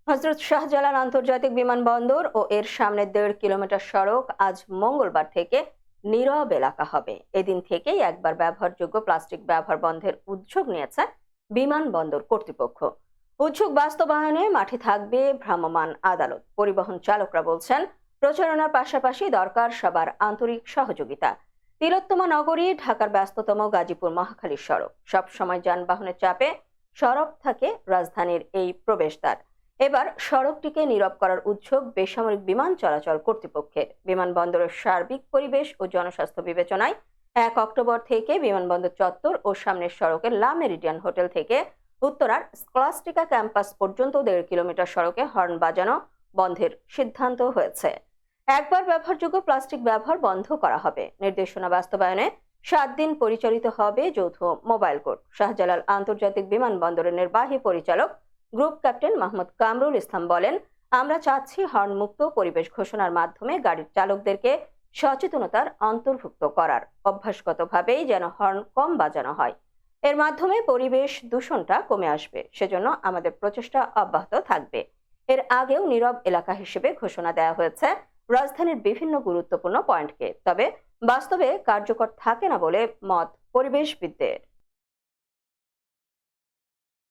হজরত শাহজালাল আন্তর্জাতিক বিমানবন্দর ও এর সামনে ১.৫ কিলোমিটার সড়ক আজ মঙ্গলবার থেকে নীরব এলাকা হবে। এদিন থেকেই একবার ব্যবহারযোগ্য প্লাস্টিক ব্যবহার বন্ধের উদ্যোগ নিয়েছে বিমানবন্দর কর্তৃপক্ষ। উদ্যোগ বাস্তবায়নে মাঠে থাকবে ভ্রাম্যমাণ আদালত। পরিবহন চালকরা বলছেন, প্রচারণার পাশাপাশি দরকার সবার আন্তরিক সহযোগিতা। তিলোত্তমা নগরী ঢাকার ব্যস্ততম গাজীপুর মহাখালী সড়ক, সবসময় যানবাহনের চাপে সড়ক থাকে রাজধানীর এই প্রবেশদ্বার। এবার সড়কটিকে নীরব করার উদ্যোগ বেসামরিক বিমান চলাচল কর্তৃপক্ষের। বিমানবন্দরের সার্বিক পরিবেশ ও জনস্বাস্থ্য বিবেচনায় ১ অক্টোবর থেকে বিমানবন্দর চত্বর ও সামনের সড়কের লা মেরিডিয়ান হোটেল থেকে উত্তরার স্কলাস্টিকা ক্যাম্পাস পর্যন্ত ১.৫ কিলোমিটার সড়কে হর্ন বাজানো বন্ধের সিদ্ধান্ত হয়েছে। একবার ব্যবহারযোগ্য প্লাস্টিক ব্যবহার বন্ধ করা হবে। নির্দেশনা বাস্তবায়নে ৭ দিন পরিচালিত হবে যৌথ মোবাইল কোর্ট। শাহজালাল আন্তর্জাতিক বিমানবন্দরের নির্বাহী পরিচালক গ্রুপ ক্যাপ্টেন মোহাম্মদ কামরুল ইসলাম বলেন, আমরা চাচ্ছি হর্ন মুক্ত পরিবেশ ঘোষণার মাধ্যমে গাড়ির চালকদেরকে সচেতনতার অন্তর্ভুক্ত করার, অভ্যাসগতভাবেই যেন হর্ন কম বাজানো হয়। এর মাধ্যমে পরিবেশ দূষণটা কমে আসবে। সেজন্য আমাদের প্রচেষ্টা অব্যাহত থাকবে। এর আগেও নীরব এলাকা হিসেবে ঘোষণা দেওয়া হয়েছে রাজধানীর বিভিন্ন গুরুত্বপূর্ণ পয়েন্টকে, তবে বাস্তবে কার্যকর থাকে না বলে মত পরিবেশবিদদের।